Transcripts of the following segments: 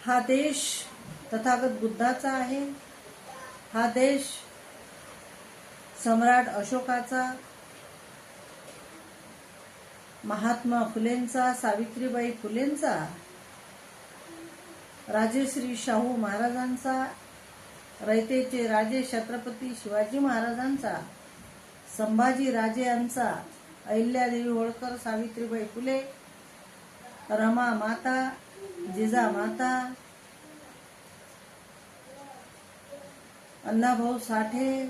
हा देश तथागत बुद्धाचा आहे, हा देश सम्राट अशोकाचा, महात्मा फुलेंचा, सावित्रीबाई फुलेंचा, राजश्री शाहू महाराजांचा, रयतेचे राजे छत्रपती शिवाजी महाराजांचा, संभाजी राजे यांचा, अहिल्यादेवी होळकर, सावित्रीबाई फुले, रमा माता, जिजामाता, अण्णाभाऊ साठे,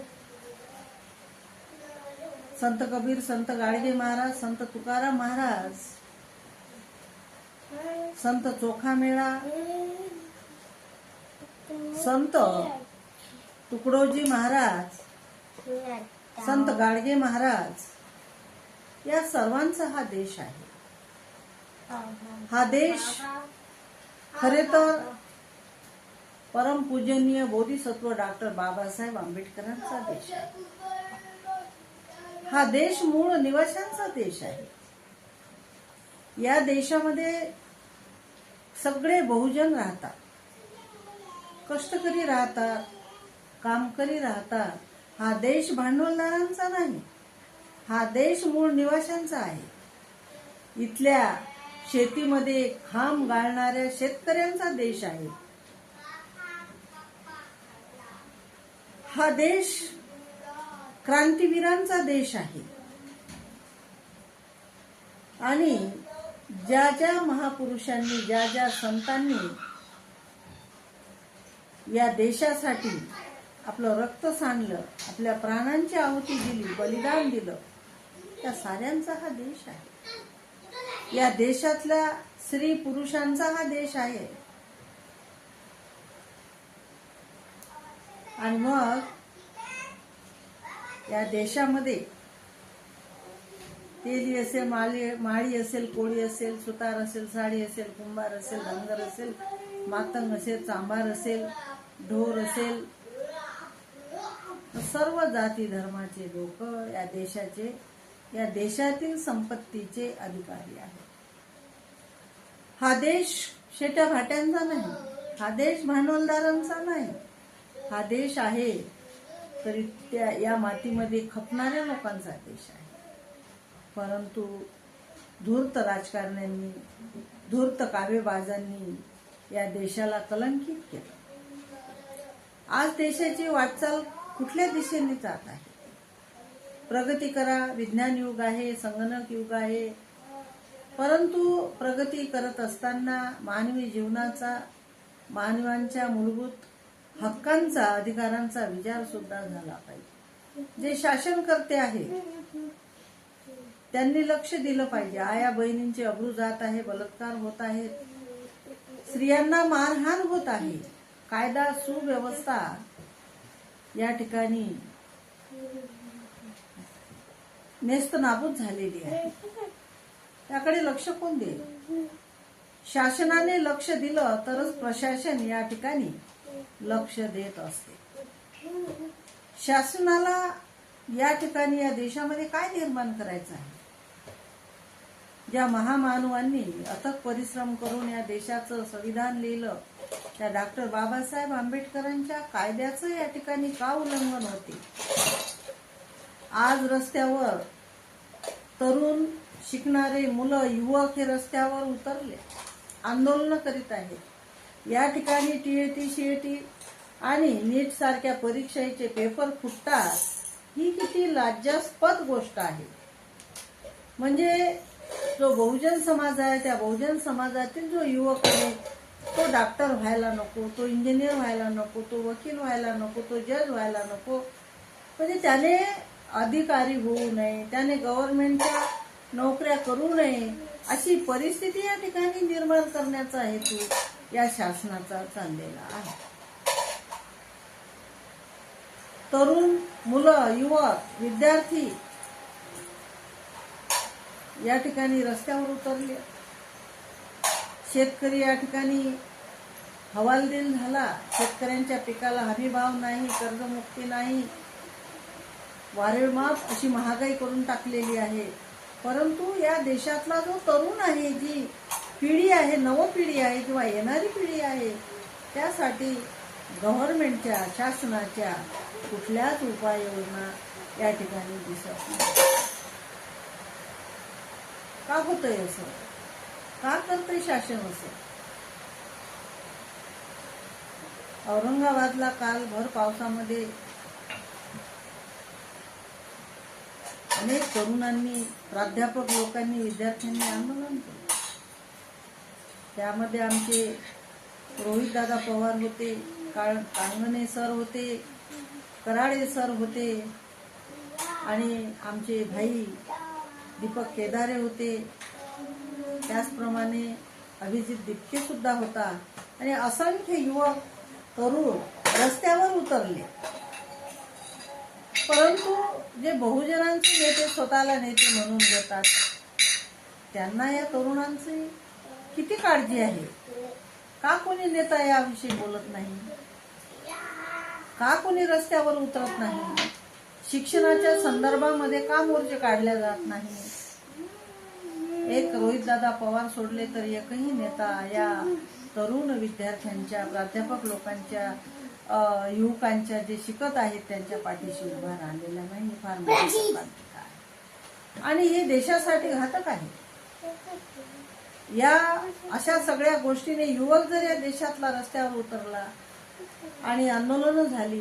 संत कबीर, संत गाडगे महाराज, संत तुकाराम महाराज, संत चोखामेळा, संत तुकडोजी महाराज, संत गाडगे महाराज, या सर्वांचा हा देश आहे. हा देश खरे तर परमपूजनीय बोधिसत्व डॉक्टर बाबासाहेब आंबेडकरांचा देश आहे. हा देश मूळ निवाशांचा देश आहे. या देशामध्ये सगळे बहुजन राहतात, कष्टकरी राहतात, कामकरी राहतात. हा देश भांडवलदारांचा नाही, हा देश मूळ निवाशांचा आहे. इथल्या शेतीमध्ये खांब गाळणाऱ्या शेतकऱ्यांचा देश आहे. हा देश क्रांतीवीरांचा देश आहे. आणि ज्या ज्या महापुरुषांनी, ज्या ज्या संतांनी या देशासाठी आपलं रक्त सांडलं, आपल्या प्राणांची आहुती दिली, बलिदान दिलं, त्या साऱ्यांचा हा देश आहे. या देशातल्या स्त्री पुरुषांचा हा देश आहे. आणि मग या देशामध्ये तेली असेल, माळी असेल, कोळी असेल, सुतार असेल, साडी असेल, कुंभार असेल, धनगर असेल, मातंग असेल, चांभार असेल, ढोर असेल, सर्व जाती धर्माचे लोक या देशातील संपत्तीचे अधिकारी आहेत. हा देश शेट्या भाट्यांचा नाही, हा देश भांडवलदारांचा नाही. हा देश आहे तरी या मातीमध्ये खपणाऱ्या लोकांचा देश आहे. परंतु धूर्त राजकारण्यांनी, धूर्त कावेबाजांनी या देशाला कलंकित केलं. आज देशाची वाटचाल कुठल्या दिशेने जात आहे? प्रगती करा, विज्ञान युग आहे, संगणक युग आहे. परंतु प्रगती करत असताना मानवी जीवनाचा, मानवांच्या मूलभूत हक्कांचा, अधिकारांचा विचार सुद्धा झाला पाहिजे. जे शासनकर्ते आहेत त्यांनी लक्ष दिलं पाहिजे. आया बहिणींची अब्रू जात आहे, बलात्कार होत आहेत, स्त्रियांना मारहाण होत आहे, कायदा सुव्यवस्था या ठिकाणी नेस्तनाबूत झालेली आहे. त्याकडे लक्ष कोण देईल? शासनाने लक्ष दिलं तरच प्रशासन या ठिकाणी लक्ष देत असते. शासनाला या ठिकाणी या देशामध्ये काय निर्माण करायचं आहे? ज्या महामानवांनी अथक परिश्रम करून या देशाचं संविधान लिहिलं, त्या डॉक्टर बाबासाहेब आंबेडकरांच्या कायद्याचं या ठिकाणी का उल्लंघन होते? आज रस्त्यावर तरुण शिकणारे मुलं, युवक हे रस्त्यावर उतरले, आंदोलन करीत आहेत. या ठिकाणी टीएटी, सीएटी आणि नीट सारख्या परीक्षेचे पेपर फुटतात. ही किती लज्जास्पद गोष्ट आहे. म्हणजे जो बहुजन समाज आहे, त्या बहुजन समाजातील जो युवक आहे तो डॉक्टर व्हायला नको, तो इंजिनियर व्हायला नको, तो वकील व्हायला नको, तो जज व्हायला नको. म्हणजे त्याने अधिकारी होऊ नये, त्याने गव्हर्नमेंटच्या नोकऱ्या करू नये, अशी परिस्थिती या ठिकाणी निर्माण करण्याचा हेतू या शासनाचा चाललेला आहे. तरुण मुलं, युवक, विद्यार्थी या ठिकाणी रस्त्यावर उतरले. शेतकरी या ठिकाणी हवालदिल झाला. शेतकऱ्यांच्या पिकाला हमीभाव नाही, कर्जमुक्ती नाही, वारेमाप अशी महागाई करून टाकलेली आहे. परंतु या देशातला जो तरुण आहे, जी पिढी आहे, नवपिढी आहे किंवा येणारी पिढी आहे, त्यासाठी गव्हर्नमेंटच्या, शासनाच्या कुठल्याच उपाययोजना या ठिकाणी दिसत नाही. का होतंय असं? का करतंय शासन असं? औरंगाबादला काल भर पावसामध्ये अनेक तरुणांनी, प्राध्यापक लोकांनी, विद्यार्थ्यांनी आंदोलन केलं. त्यामध्ये आमचे रोहितदादा पवार होते, कांगणे सर होते, कराडे सर होते आणि आमचे भाई दीपक केदारे होते. त्याचप्रमाणे अभिजित दिपके सुद्धा होता आणि असंख्य युवक तरुण रस्त्यावर उतरले. परंतु जे बहुजनांचे नेते स्वतःला नेते म्हणून घेतात, त्यांना या तरुणांची किती काळजी आहे? का कोणी नेता याविषयी बोलत नाही? का कोणी रस्त्यावर उतरत नाही? शिक्षणाच्या संदर्भामध्ये का मोर्चे काढले जात नाही? एक रोहितदादा पवार सोडले तर एकही नेता या तरुण विद्यार्थ्यांच्या, प्राध्यापक लोकांच्या, युवकांच्या जे शिकत आहेत त्यांच्या पाठीशी उभा राहिलेला नाही. फार मोठी आहे आणि हे देशासाठी घातक आहे. या अशा सगळ्या गोष्टीने युवक जर या देशातला रस्त्यावर उतरला आणि आंदोलनं झाली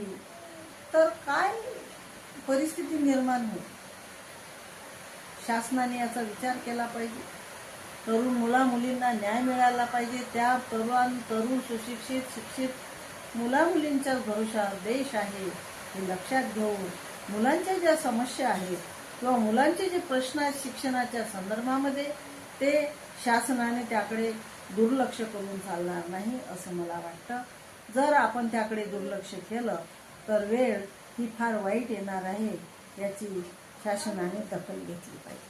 तर काय परिस्थिती निर्माण होईल? शासनाने याचा विचार केला पाहिजे. तरुण मुला मुलींना न्याय मिळाला पाहिजे. त्या तरुण सुशिक्षित शिक्षित मुला मुलींच्या भरोशावर देश आहे हे लक्षात घेऊन मुलांच्या ज्या समस्या आहेत किंवा मुलांचे जे प्रश्न आहेत शिक्षणाच्या संदर्भामध्ये, ते शासनाने त्याकडे दुर्लक्ष करून चालणार नाही असं मला वाटतं. जर आपण त्याकडे दुर्लक्ष केलं तर वेळ ही फार वाईट येणार आहे. याची शासनाने दखल घेतली पाहिजे.